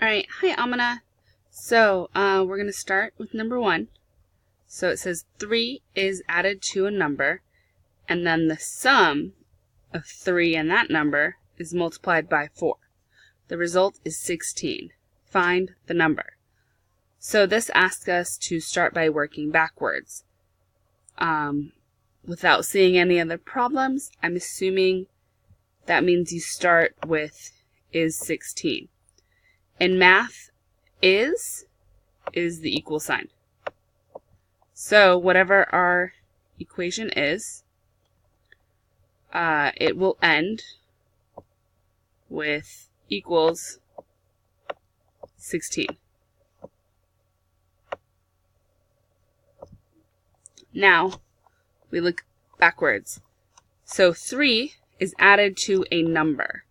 Alright, hi Amina. So, we're going to start with number 1. So it says 3 is added to a number, and then the sum of 3 and that number is multiplied by 4. The result is 16. Find the number. So this asks us to start by working backwards. Without seeing any other problems, I'm assuming that means you start with is 16. In math, is the equal sign. So whatever our equation is, it will end with equals 16. Now, we look backwards. So 3 is added to a number.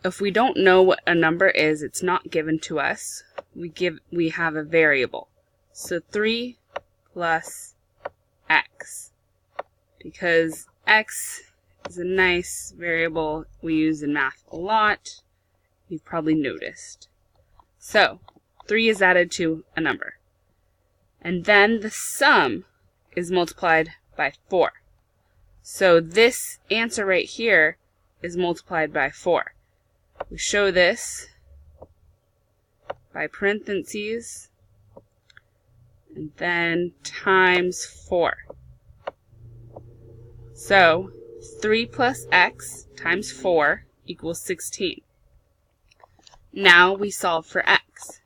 If we don't know what a number is, it's not given to us. We have a variable. So 3 plus x. Because x is a nice variable we use in math a lot. You've probably noticed. So 3 is added to a number. And then the sum is multiplied by 4. So this answer right here is multiplied by 4. We show this by parentheses and then times 4. So 3 plus x times 4 equals 16. Now we solve for x.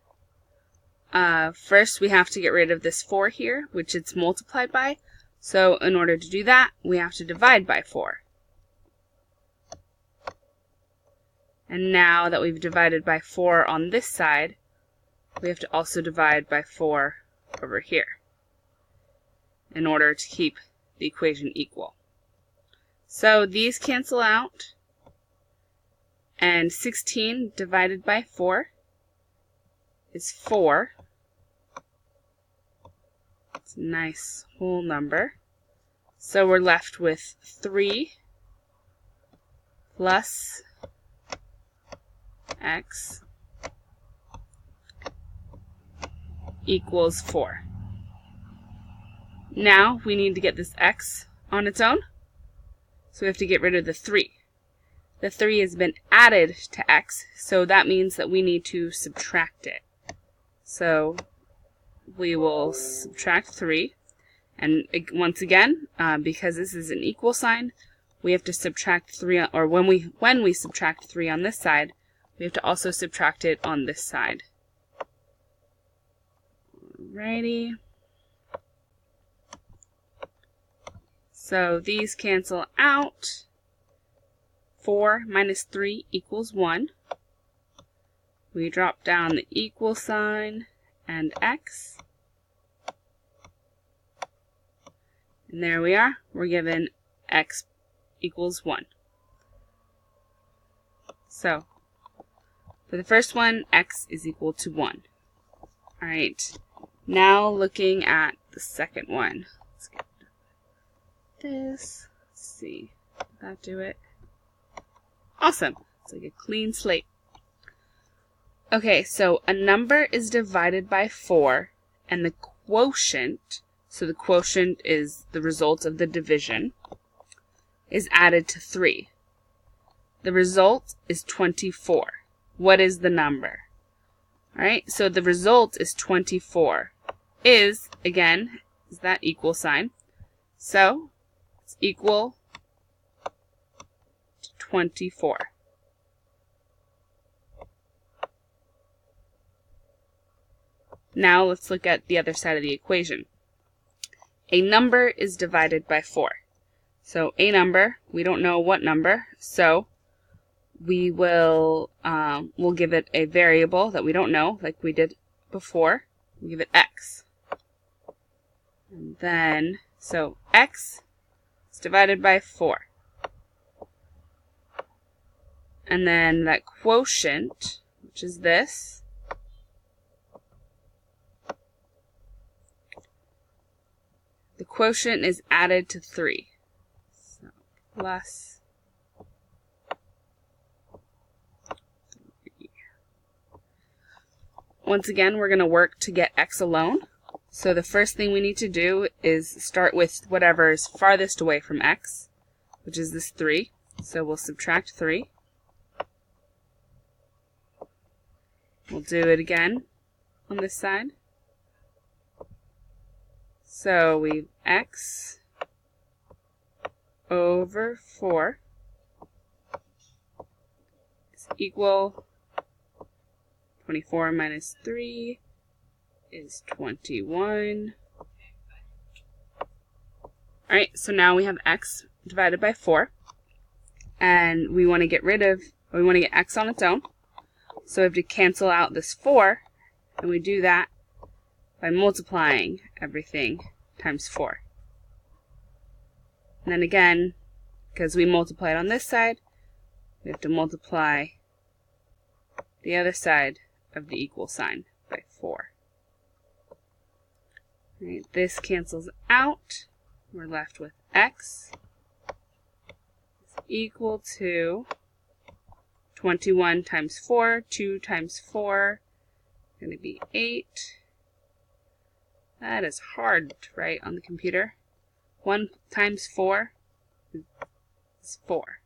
First we have to get rid of this 4 here, which it's multiplied by. So in order to do that, we have to divide by 4. And now that we've divided by 4 on this side, we have to also divide by 4 over here in order to keep the equation equal. So these cancel out, and 16 divided by 4 is 4. It's a nice whole number. So we're left with 3 plus x equals 4. Now we need to get this x on its own, so we have to get rid of the 3. The 3 has been added to x, so that means that we need to subtract it. So we will subtract 3, and once again, because this is an equal sign, we have to subtract 3, or when we subtract 3 on this side, we have to also subtract it on this side. Alrighty. So these cancel out. 4 minus 3 equals 1. We drop down the equal sign and x. And there we are. We're given x equals 1. So for the first one, x is equal to 1. Alright, now looking at the second one. Let's get this. Let's see. Did that do it? Awesome. It's like a clean slate. Okay, so a number is divided by 4, and the quotient, so the quotient is the result of the division, is added to 3. The result is 24. What is the number? Alright, so the result is 24. Is, again, is that equal sign. So, it's equal to 24. Now let's look at the other side of the equation. A number is divided by 4. So a number, we don't know what number, so we will we'll give it a variable that we don't know, like we did before. We give it x. And then, so x is divided by 4. And then that quotient, which is this, the quotient is added to 3. So plus 3. once again, we're going to work to get x alone. So the first thing we need to do is start with whatever is farthest away from x, which is this 3. So we'll subtract 3. We'll do it again on this side. So we've x over 4 is equal 24 minus 3 is 21. Alright, so now we have x divided by 4. And we want to get x on its own. So we have to cancel out this 4, and we do that by multiplying everything times 4. And then again, because we multiplied on this side, we have to multiply the other side of the equal sign by 4. Right, this cancels out. We're left with x is equal to 21 times 4. 2 times 4 is going to be 8. That is hard to write on the computer. 1 times 4 is 4.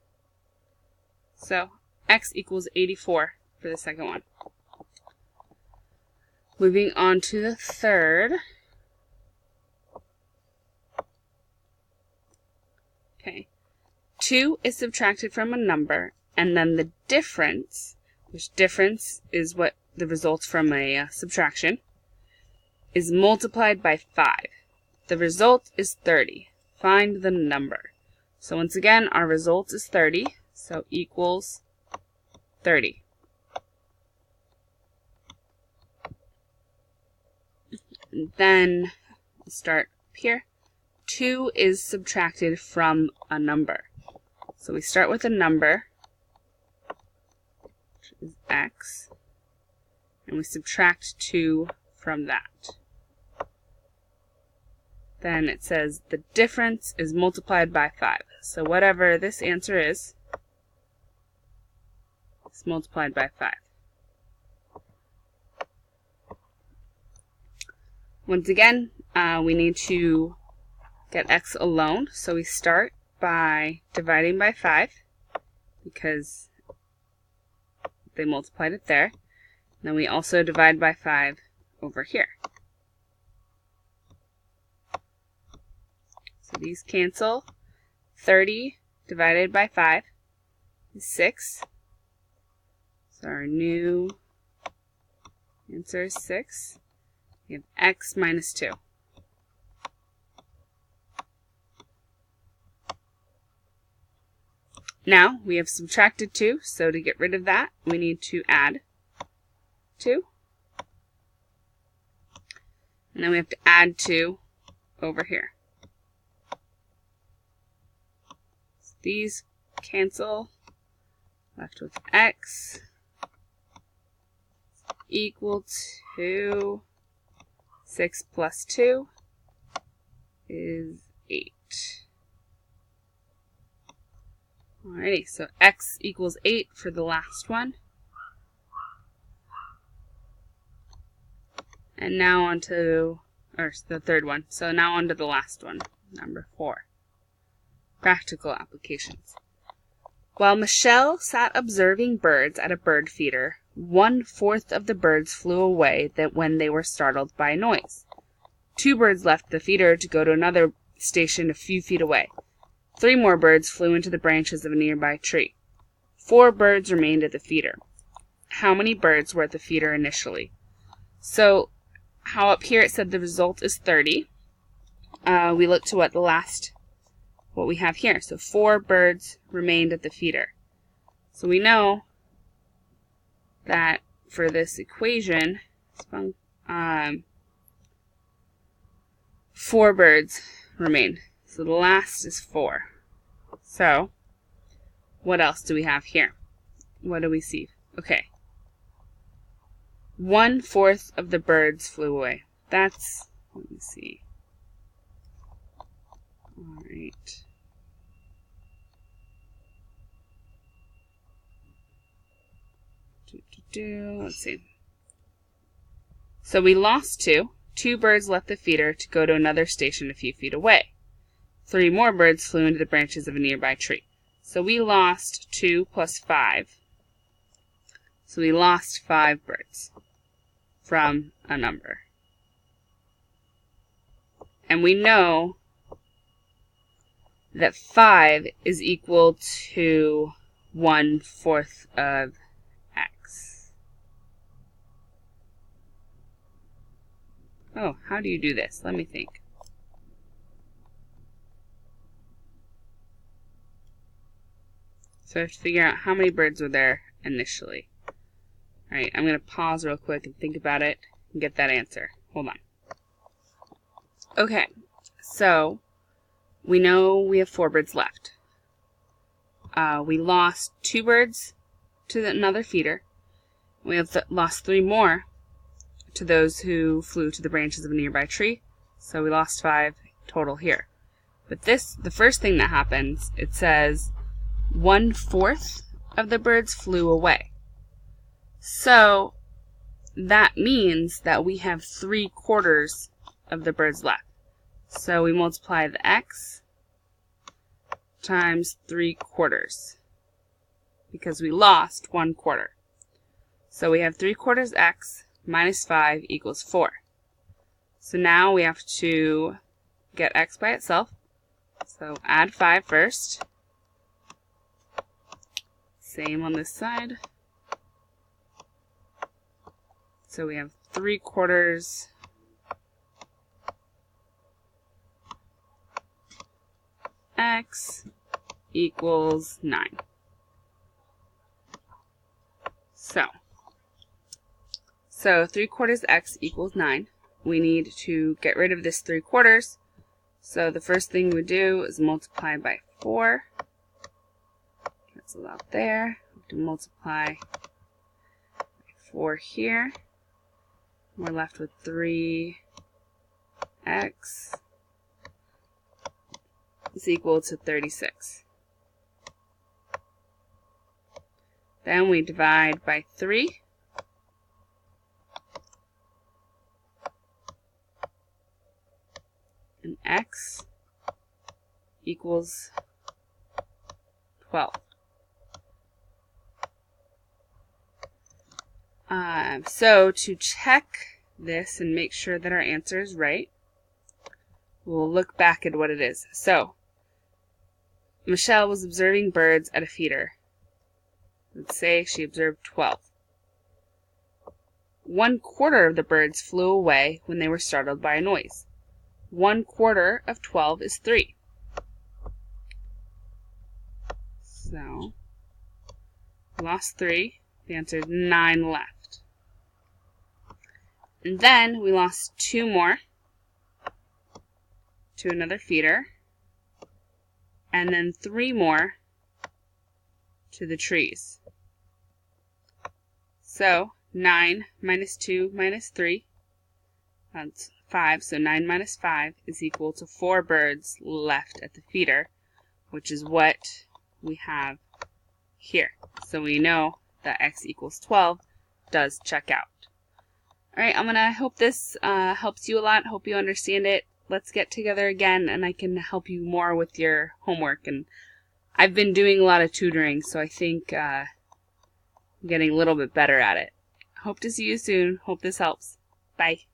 So x equals 84 for the second one. Moving on to the third. Okay. 2 is subtracted from a number, and then the difference, which difference is what the results from a subtraction, is multiplied by 5. The result is 30. Find the number. So once again, our result is 30, so equals 30. And then we'll start here. 2 is subtracted from a number. So we start with a number, which is x, and we subtract 2 from that. Then it says the difference is multiplied by 5. So whatever this answer is multiplied by 5. Once again, we need to get x alone, so we start by dividing by 5 because they multiplied it there. Then we also divide by 5 over here. So these cancel. 30 divided by 5 is 6. So our new answer is 6. We have x minus 2. Now we have subtracted 2, so to get rid of that, we need to add 2. And then we have to add 2 over here. So these cancel, left with x equal to 6 plus 2 is 8. Alrighty, so x equals 8 for the last one. And now on to, or the third one. So now on to the last one, number 4. Practical applications. While Michelle sat observing birds at a bird feeder, 1/4 of the birds flew away when they were startled by a noise. 2 birds left the feeder to go to another station a few feet away. 3 more birds flew into the branches of a nearby tree. 4 birds remained at the feeder. How many birds were at the feeder initially? So, how up here it said the result is 30. We look to what we have here. So 4 birds remained at the feeder. So we know that for this equation, 4 birds remain. So the last is 4. So, what else do we have here? What do we see? Okay. 1/4 of the birds flew away. That's, let me see. Alright. Let's see. So we lost 2. 2 birds left the feeder to go to another station a few feet away. 3 more birds flew into the branches of a nearby tree. So we lost 2 plus 5. So we lost 5 birds from a number. And we know that 5 is equal to 1/4 of x. Oh, how do you do this? Let me think. So I have to figure out how many birds were there initially. Alright, I'm going to pause real quick and think about it and get that answer. Hold on. Okay, so we know we have 4 birds left. We lost 2 birds to another feeder. We have lost 3 more to those who flew to the branches of a nearby tree. So we lost 5 total here. But the first thing that happens, it says 1/4 of the birds flew away. So that means that we have 3/4 of the birds left. So we multiply the x times 3/4 because we lost 1/4. So we have 3/4 x minus 5 equals 4. So now we have to get x by itself. So add 5 first. Same on this side. So we have 3/4 x equals 9. So 3/4 x equals 9. We need to get rid of this 3/4. So the first thing we do is multiply by 4. Cancel out there. We have to multiply by 4 here. We're left with 3x is equal to 36. Then we divide by 3. And x equals 12. So to check this and make sure that our answer is right, we'll look back at what it is. So Michelle was observing birds at a feeder. Let's say she observed 12. 1/4 of the birds flew away when they were startled by a noise. 1/4 of 12 is 3. So we lost 3. The answer is 9 left. And then we lost 2 more to another feeder. And then 3 more to the trees. So 9 minus 2 minus 3, that's 5. So 9 minus 5 is equal to 4 birds left at the feeder, which is what we have here. So we know that x equals 12 does check out. Alright, I hope this helps you a lot. Hope you understand it. Let's get together again and I can help you more with your homework. And I've been doing a lot of tutoring, so I think I'm getting a little bit better at it. Hope to see you soon. Hope this helps. Bye.